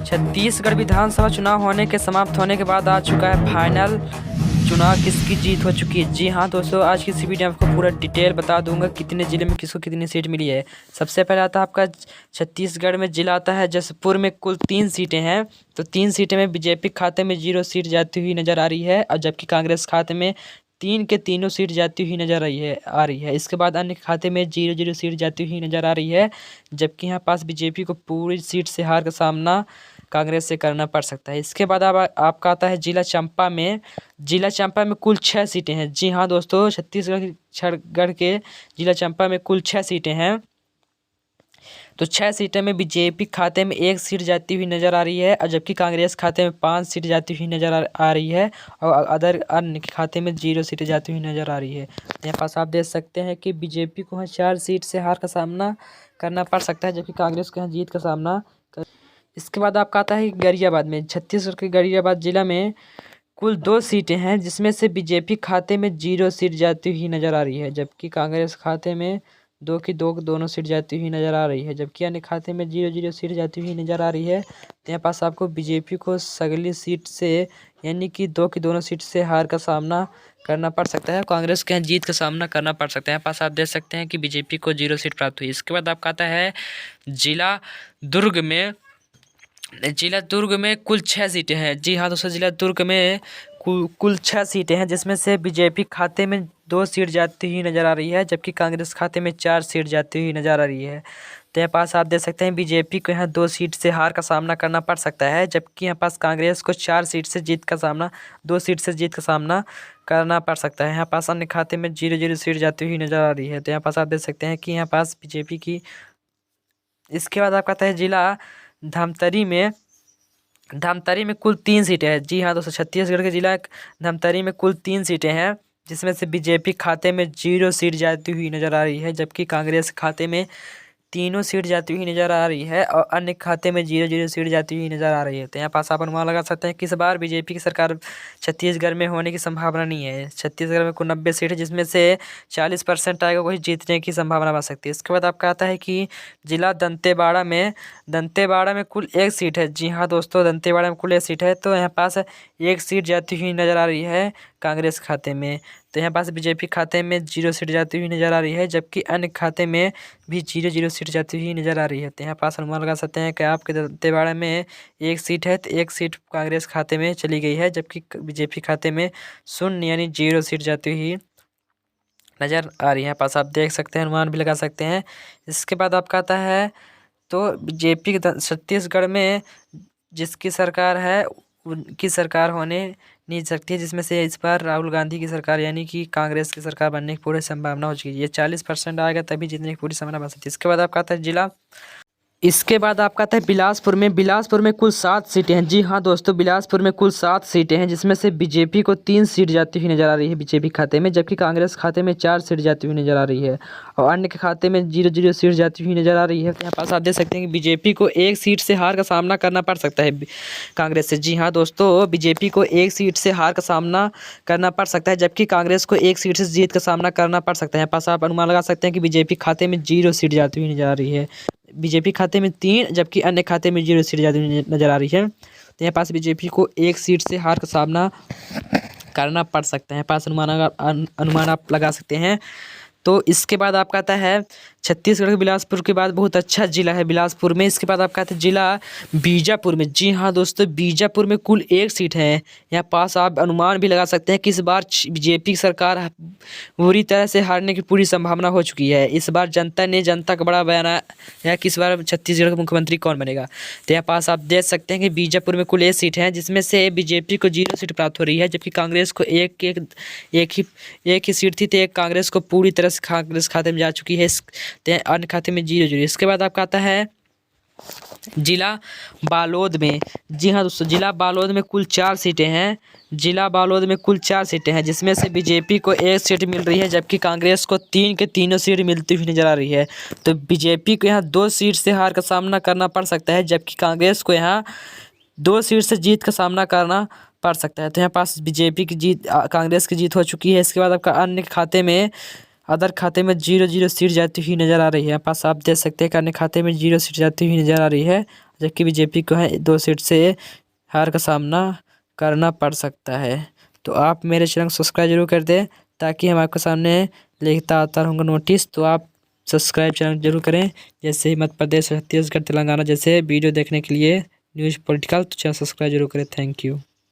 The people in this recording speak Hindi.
छत्तीसगढ़ विधानसभा चुनाव होने के समाप्त होने के बाद आ चुका है फाइनल चुनाव, किसकी जीत हो चुकी है। जी हाँ दोस्तों, आज की इस वीडियो में आपको पूरा डिटेल बता दूंगा कितने ज़िले में किसको कितनी सीट मिली है। सबसे पहले आता है आपका छत्तीसगढ़ में ज़िला आता है जशपुर में कुल 3 सीटें हैं। तो 3 सीटें में बीजेपी खाते में 0 सीट जाती हुई नज़र आ रही है, और जबकि कांग्रेस खाते में 3 के तीनों सीट जाती हुई नज़र आ रही है। इसके बाद अन्य खाते में 0-0 सीट जाती हुई नज़र आ रही है, जबकि यहाँ पास बीजेपी को पूरी सीट से हार का सामना कांग्रेस से करना पड़ सकता है। इसके बाद अब आपका आता है जिला चंपा में कुल 6 सीटें हैं। जी हाँ दोस्तों, छत्तीसगढ़ के जिला चंपा में कुल 6 सीटें हैं। तो 6 सीटें में बीजेपी खाते में 1 सीट जाती हुई नज़र आ रही है, और जबकि कांग्रेस खाते में 5 सीट जाती हुई नज़र आ रही है, और अन्य खाते में 0 सीटें जाती हुई नज़र आ रही है। यहाँ पास आप देख सकते हैं कि बीजेपी को यहाँ 4 सीट से हार का सामना करना पड़ सकता है, जबकि कांग्रेस को यहाँ जीत का सामना इसके बाद आपका आता है गरियाबाद में। छत्तीसगढ़ के गरियाबाद जिला में कुल 2 सीटें हैं, जिसमें से बीजेपी खाते में 0 सीट जाती हुई नज़र आ रही है, जबकि कांग्रेस खाते में 2 की 2 दोनों सीट जाती हुई नज़र आ रही है, जबकि अन्य खाते में 0-0 सीट जाती हुई नज़र आ रही है। तो यहाँ पास आपको बीजेपी को सगली सीट से यानी कि 2 की दोनों सीट से हार का सामना करना पड़ सकता है, कांग्रेस के यहाँ जीत का सामना करना पड़ सकता है। यहाँ पास आप देख सकते हैं कि बीजेपी को 0 सीट प्राप्त हुई। इसके बाद आपका आता है जिला दुर्ग में कुल 6 सीटें हैं। जी हाँ दोस्तों, जिला दुर्ग में कुल 6 सीटें हैं, जिसमें से बीजेपी खाते में 2 सीट जाती हुई नज़र आ रही है, जबकि कांग्रेस खाते में 4 सीट जाती हुई नज़र आ रही है। तो यहाँ पास आप देख सकते हैं बीजेपी को यहाँ 2 सीट से हार का सामना करना पड़ सकता है, जबकि यहाँ पास कांग्रेस को 2 सीट से जीत का सामना करना पड़ सकता है। यहाँ पास अन्य खाते में 0-0 सीट जाती हुई नज़र आ रही है। तो यहाँ पास आप देख सकते हैं कि यहाँ पास बीजेपी की। इसके बाद आपका आता है जिला धमतरी में कुल 3 सीटें हैं। जी हाँ दोस्तों, छत्तीसगढ़ के जिला धमतरी में कुल 3 सीटें हैं, जिसमें से बीजेपी खाते में 0 सीट जाती हुई नज़र आ रही है, जबकि कांग्रेस खाते में तीनों सीट जाती हुई नज़र आ रही है, और अन्य खाते में 0-0 सीट जाती हुई नज़र आ रही है। तो यहाँ पास आप अनुमान लगा सकते हैं कि इस बार बीजेपी की सरकार छत्तीसगढ़ में होने की संभावना नहीं है। छत्तीसगढ़ में कुल 90 सीट है, जिसमें से 40% आएगा वही जीतने की संभावना बन सकती है। इसके बाद आपका आता है कि जिला दंतेवाड़ा में कुल 1 सीट है। जी हाँ दोस्तों, दंतेवाड़ा में कुल 1 सीट है। तो यहाँ पास 1 सीट जाती हुई नज़र आ रही है कांग्रेस खाते में। तो यहाँ पास बीजेपी खाते में 0 सीट जाती हुई नज़र आ रही है, जबकि अन्य खाते में भी 0-0 सीट जाती हुई नज़र आ रही है। तो यहाँ पास अनुमान लगा सकते हैं कि आपके दंतेवाड़ा में 1 सीट है, तो 1 सीट कांग्रेस खाते में चली गई है, जबकि बीजेपी खाते में 0 यानी 0 सीट जाती हुई नज़र आ रही है। यहाँ पास आप देख सकते हैं, अनुमान भी लगा सकते हैं। इसके बाद आपका आता है तो बीजेपी छत्तीसगढ़ में जिसकी सरकार है उनकी सरकार होने नहीं सकती है, जिसमें से इस बार राहुल गांधी की सरकार यानी कि कांग्रेस की सरकार बनने की पूरी संभावना हो चुकी है। ये 40% आएगा तभी जीतने की पूरी संभावना बन सकती है। इसके बाद आपका आता है बिलासपुर में कुल 7 सीटें हैं। जी हाँ दोस्तों, बिलासपुर में कुल 7 सीटें हैं, जिसमें से बीजेपी को 3 सीट जाती हुई नज़र आ रही है बीजेपी खाते में, जबकि कांग्रेस खाते में 4 सीट जाती हुई नज़र आ रही है, और अन्य के खाते में 0-0 सीट जाती हुई नज़र आ रही है। तो यहाँ पास आप देख सकते हैं कि बीजेपी को 1 सीट से हार का सामना करना पड़ सकता है कांग्रेस से। जी हाँ दोस्तों, बीजेपी को 1 सीट से हार का सामना करना पड़ सकता है, जबकि कांग्रेस को 1 सीट से जीत का सामना करना पड़ सकता है। यहाँ पास आप अनुमान लगा सकते हैं कि बीजेपी खाते में 0 सीट जाती हुई नज़र आ रही है, बीजेपी खाते में 3, जबकि अन्य खाते में 0 सीट जाती हुई नज़र आ रही है। तो यहाँ पास बीजेपी को 1 सीट से हार का सामना करना पड़ सकता है। पास अनुमान आप लगा सकते हैं। तो इसके बाद आपका आता है छत्तीसगढ़ के बिलासपुर के बाद बहुत अच्छा जिला है बिलासपुर में। इसके बाद आपका आता है जिला बीजापुर में। जी हाँ दोस्तों, बीजापुर में कुल 1 सीट है। यहाँ पास आप अनुमान भी लगा सकते हैं कि इस बार बीजेपी की सरकार बुरी तरह से हारने की पूरी संभावना हो चुकी है। इस बार जनता का बड़ा बयान है कि इस बार छत्तीसगढ़ का मुख्यमंत्री कौन बनेगा। तो यहाँ पास आप देख सकते हैं कि बीजापुर में कुल 1 सीट है, जिसमें से बीजेपी को 0 सीट प्राप्त हो रही है, जबकि कांग्रेस को एक ही सीट थी। तो एक कांग्रेस को पूरी तरह से कांग्रेस खाते में जा चुकी है, अन्य खाते में 0-0। इसके बाद आपका आता है जिला बालोद में। जी हाँ दोस्तों, जिला बालोद में कुल 4 सीटें हैं। जिसमें से बीजेपी को 1 सीट मिल रही है, जबकि कांग्रेस को 3 के तीनों सीट मिलती हुई नजर आ रही है। तो बीजेपी को यहाँ 2 सीट से हार का सामना करना पड़ सकता है, जबकि कांग्रेस को यहाँ 2 सीट से जीत का सामना करना पड़ सकता है। तो यहाँ पास बीजेपी की जीत, कांग्रेस की जीत हो चुकी है। इसके बाद आपका अदर खाते में 0-0 सीट जाती हुई नज़र आ रही है। पास आप देख सकते हैं कि अन्य खाते में 0 सीट जाती हुई नज़र आ रही है। जबकि बीजेपी को है 2 सीट से हार का सामना करना पड़ सकता है। तो आप मेरे चैनल को सब्सक्राइब जरूर कर दें ताकि हम आपके सामने लिखता आता रहूँगा नोटिस। तो आप सब्सक्राइब चैनल जरूर करें। जैसे मध्य प्रदेश, छत्तीसगढ़, तेलंगाना जैसे वीडियो देखने के लिए न्यूज़ पॉलिटिकल, तो चैनल सब्सक्राइब जरूर करें। Thank you.